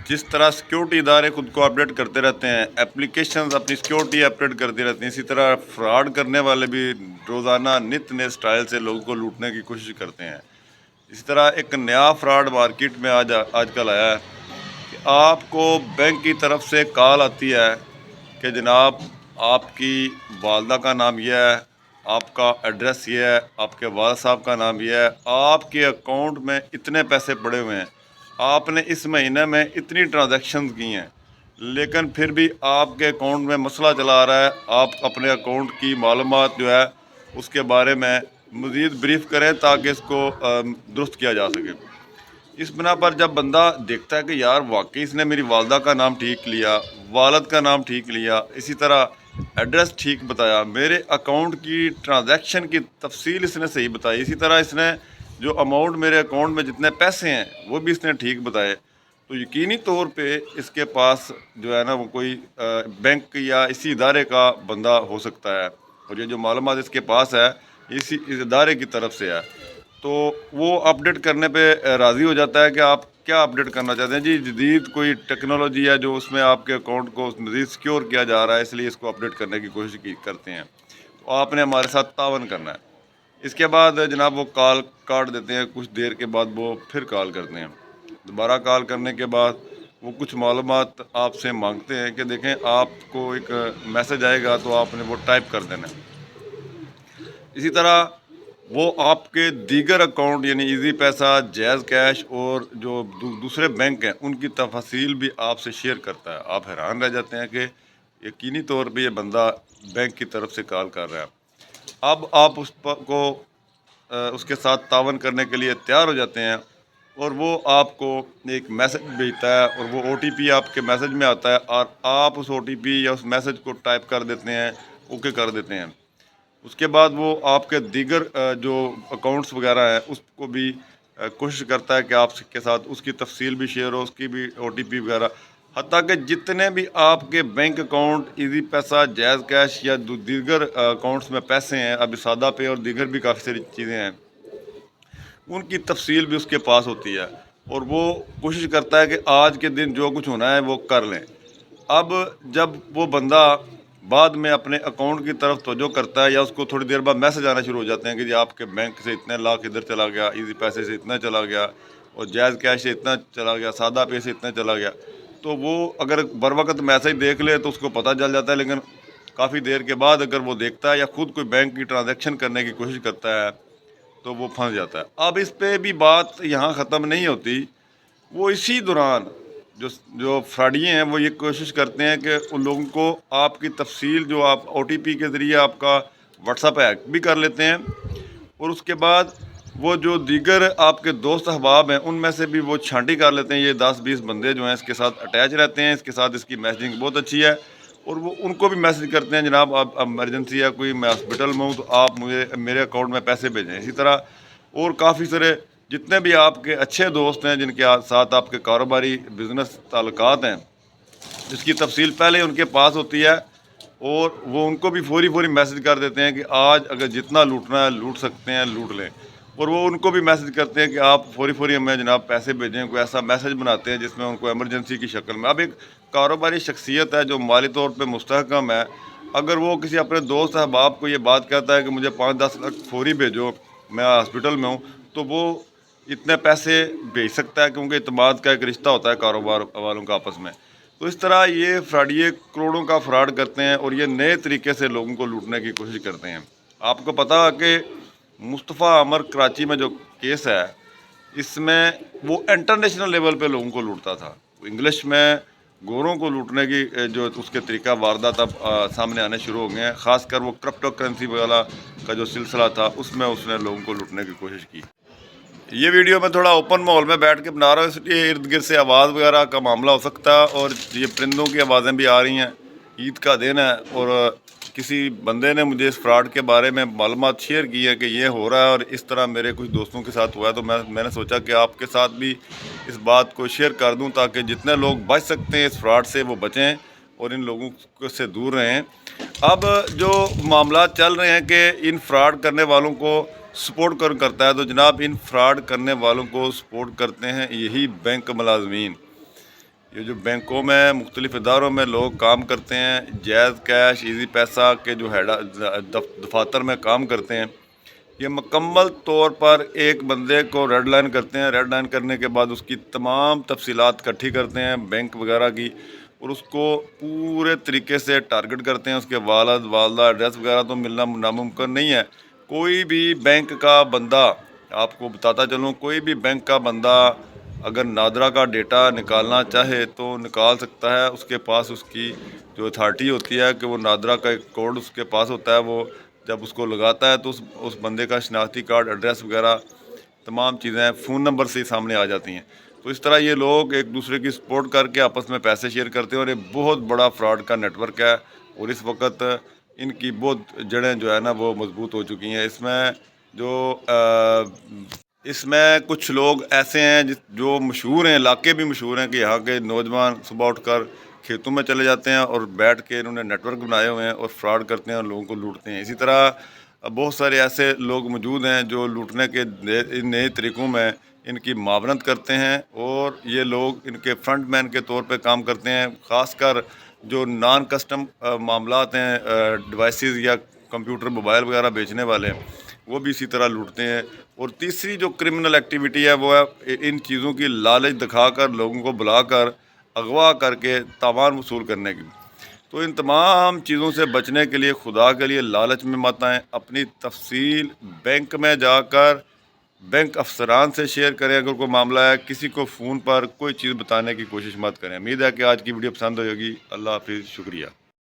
जिस तरह सिक्योरिटी इदारे खुद को अपडेट करते रहते हैं, एप्लीकेशंस अपनी सिक्योरिटी अपडेट करती रहती हैं, इसी तरह फ्रॉड करने वाले भी रोज़ाना नित नए स्टाइल से लोगों को लूटने की कोशिश करते हैं। इसी तरह एक नया फ्रॉड मार्केट में आजकल आया है कि आपको बैंक की तरफ से कॉल आती है कि जनाब आपकी वालदा का नाम यह है, आपका एड्रेस ये है, आपके वाल साहब का नाम यह है, आपके अकाउंट में इतने पैसे पड़े हुए हैं, आपने इस महीने में इतनी ट्रांजैक्शंस की हैं, लेकिन फिर भी आपके अकाउंट में मसला चला आ रहा है। आप अपने अकाउंट की मालूमात जो है उसके बारे में मज़ीद ब्रीफ करें ताकि इसको दुरुस्त किया जा सके। इस बिना पर जब बंदा देखता है कि यार वाकई इसने मेरी वालदा का नाम ठीक लिया, वालद का नाम ठीक लिया, इसी तरह एड्रेस ठीक बताया, मेरे अकाउंट की ट्रांजैक्शन की तफसील इसने सही बताई, इसी तरह इसने जो अमाउंट मेरे अकाउंट में जितने पैसे हैं वो भी इसने ठीक बताए, तो यकीनी तौर पे इसके पास जो है ना वो कोई बैंक या इसी इदारे का बंदा हो सकता है, और ये जो मालूमात इसके पास है इस इदारे की तरफ से है। तो वो अपडेट करने पे राज़ी हो जाता है कि आप क्या अपडेट करना चाहते हैं। जी, जदीद कोई टेक्नोलॉजी है जो उसमें आपके अकाउंट को मज़ीद सिक्योर किया जा रहा है, इसलिए इसको अपडेट करने की कोशिश करते हैं। तो आपने हमारे साथ तावन करना है। इसके बाद जनाब वो कॉल काट देते हैं, कुछ देर के बाद वो फिर कॉल करते हैं। दोबारा कॉल करने के बाद वो कुछ मालूमात आपसे मांगते हैं कि देखें आपको एक मैसेज आएगा तो आपने वो टाइप कर देना है। इसी तरह वो आपके दीगर अकाउंट यानी इजी पैसा, जैज़ कैश और जो दूसरे बैंक हैं उनकी तफासिल भी आपसे शेयर करता है। आप हैरान रह जाते हैं कि यकीनी तौर पे ये बंदा बैंक की तरफ से कॉल कर रहा है। अब आप उसके साथ तावन करने के लिए तैयार हो जाते हैं, और वो आपको एक मैसेज भेजता है और वो ओटीपी आपके मैसेज में आता है, और आप उस ओटीपी या उस मैसेज को टाइप कर देते हैं, ओके कर देते हैं। उसके बाद वो आपके दीगर जो अकाउंट्स वगैरह हैं उसको भी कोशिश करता है कि आपके साथ उसकी तफसील भी शेयर हो, उसकी भी ओटीपी वगैरह, हत्ता कि जितने भी आपके बैंक अकाउंट, इजी पैसा, जैज़ कैश या दीगर अकाउंट्स में पैसे हैं, अभी सादा पे और दीगर भी काफ़ी सारी चीज़ें हैं, उनकी तफसील भी उसके पास होती है, और वो कोशिश करता है कि आज के दिन जो कुछ होना है वो कर लें। अब जब वो बंदा बाद में अपने अकाउंट की तरफ तवज्जो करता है या उसको थोड़ी देर बाद मैसेज आना शुरू हो जाते हैं कि जी आपके बैंक से इतने लाख इधर चला गया, इजी पैसे से इतना चला गया, और जैज़ कैश से इतना चला गया, सादा पे से इतना चला गया, तो वो अगर बर वक्त मैसेज देख ले तो उसको पता चल जाता है, लेकिन काफ़ी देर के बाद अगर वो देखता है या ख़ुद कोई बैंक की ट्रांजेक्शन करने की कोशिश करता है तो वो फंस जाता है। अब इस पे भी बात यहाँ ख़त्म नहीं होती। वो इसी दौरान जो जो फ्रॉडिये हैं वो ये कोशिश करते हैं कि उन लोगों को आपकी तफसील जो आप ओटीपी के ज़रिए आपका व्हाट्सएप हैक भी कर लेते हैं, और उसके बाद वो जो दीगर आपके दोस्त अहबाब हैं उनमें से भी वो छांटी कर लेते हैं। ये 10-20 बंदे जो हैं इसके साथ अटैच रहते हैं, इसके साथ इसकी मैसेजिंग बहुत अच्छी है, और वो उनको भी मैसेज करते हैं जनाब आप इमरजेंसी है कोई, मैं हॉस्पिटल में हूँ तो आप मुझे मेरे अकाउंट में पैसे भेजें। इसी तरह और काफ़ी सारे जितने भी आपके अच्छे दोस्त हैं जिनके साथ आपके कारोबारी बिजनेस ताल्लुकात हैं, जिसकी तफसील पहले उनके पास होती है, और वो उनको भी फौरी मैसेज कर देते हैं कि आज अगर जितना लूटना है लूट सकते हैं, लूट लें। और वो उनको भी मैसेज करते हैं कि आप फौरी हमें जनाब पैसे भेजें, कोई ऐसा मैसेज बनाते हैं जिसमें उनको एमरजेंसी की शक्ल में। अब एक कारोबारी शख्सियत है जो माली तौर पे मुस्तहकम है, अगर वो किसी अपने दोस्त अहबाब को ये बात कहता है कि मुझे 5-10 लाख फौरी भेजो, मैं हॉस्पिटल में हूँ, तो वो इतने पैसे भेज सकता है, क्योंकि इत्मीनान का एक रिश्ता होता है कारोबार वालों का आपस में। तो इस तरह ये फ्रॉडिये करोड़ों का फ्रॉड करते हैं, और ये नए तरीके से लोगों को लूटने की कोशिश करते हैं। आपको पता है कि मुस्तफ़ा अमर कराची में जो केस है, इसमें वो इंटरनेशनल लेवल पे लोगों को लूटता था। इंग्लिश में गोरों को लूटने की जो उसके तरीका वारदात अब सामने आने शुरू हो गए हैं। ख़ासकर वो क्रिप्टो करेंसी वाला का जो सिलसिला था उसमें उसने लोगों को लूटने की कोशिश की। ये वीडियो मैं थोड़ा ओपन माहौल में बैठ के बना रहा हूँ, इसलिए इर्द गिर्द से आवाज़ वगैरह का मामला हो सकता है, और ये परिंदों की आवाज़ें भी आ रही हैं। ईद का दिन है, और किसी बंदे ने मुझे इस फ्रॉड के बारे में मालूमात शेयर की है कि ये हो रहा है, और इस तरह मेरे कुछ दोस्तों के साथ हुआ है, तो मैंने सोचा कि आपके साथ भी इस बात को शेयर कर दूं ताकि जितने लोग बच सकते हैं इस फ्रॉड से वो बचें और इन लोगों से दूर रहें। अब जो मामला चल रहे हैं कि इन फ्रॉड करने वालों को सपोर्ट करता है, तो जनाब इन फ्रॉड करने वालों को सपोर्ट करते हैं यही बैंक मुलाजमीन। یہ جو بینکوں میں مختلف اداروں میں لوگ کام کرتے ہیں، جیز کیش ایزی پیسہ کے جو دفاتر میں کام کرتے ہیں، یہ مکمل طور پر ایک بندے کو ریڈ لائن کرتے ہیں. ریڈ لائن کرنے کے بعد اس کی تمام تفصیلات اکٹھی کرتے ہیں بینک وغیرہ کی، اور اس کو پورے طریقے سے ٹارگٹ کرتے ہیں. اس کے والد والدہ ایڈریس وغیرہ تو ملنا ناممکن نہیں ہے. کوئی بھی بینک کا بندہ، آپ کو بتاتا چلوں، کوئی بھی بینک کا بندہ اگر نادرا کا ڈیٹا نکالنا چاہے تو نکال سکتا ہے. اس کے پاس اس کی جو اتھارٹی ہوتی ہے کہ وہ نادرا کا ایک کوڈ اس کے پاس ہوتا ہے، وہ جب اس کو لگاتا ہے تو اس بندے کا شناختی کارڈ، ایڈریس وغیرہ تمام چیزیں فون نمبر سے ہی سامنے آ جاتی ہیں. تو اس طرح یہ لوگ ایک دوسرے کی سپورٹ کر کے آپس میں پیسے شیئر کرتے ہیں، اور یہ بہت بڑا فراڈ کا نیٹ ورک ہے. اور اس وقت ان کی بہت جڑیں جو ہے نا وہ مضبوط ہو چکی ہیں. اس میں کچھ لوگ ایسے ہیں جو مشہور ہیں، علاقے بھی مشہور ہیں، کہ یہاں کے نوجوان صبح اٹھ کر کھیتوں میں چلے جاتے ہیں اور بیٹھ کے انہوں نے نیٹ ورک بنائے ہوئے ہیں اور فراڈ کرتے ہیں اور لوگوں کو لوٹتے ہیں. اسی طرح بہت سارے ایسے لوگ موجود ہیں جو لوٹنے کے نئے طریقوں میں ان کی معاونت کرتے ہیں، اور یہ لوگ ان کے فرنٹ مین کے طور پہ کام کرتے ہیں. خاص کر جو نان کسٹم معاملات ہیں، ڈیوائسز یا کمپیوٹر موبائل وغیرہ بیچنے والے، وہ بھی اسی طرح لوٹتے ہیں. اور تیسری جو کرمنل ایکٹیویٹی ہے وہ ہے ان چیزوں کی لالچ دکھا کر لوگوں کو بلا کر اغوا کر کے تاوان وصول کرنے کی. تو ان تمام چیزوں سے بچنے کے لیے خدا کے لیے لالچ میں مت آئیں. اپنی تفصیل بینک میں جا کر بینک افسران سے شیئر کریں. اگر کوئی معاملہ ہے، کسی کو فون پر کوئی چیز بتانے کی کوشش مت کریں. امید ہے کہ آج کی ویڈیو پسند ہوگی. اللہ حافظ، شکریہ.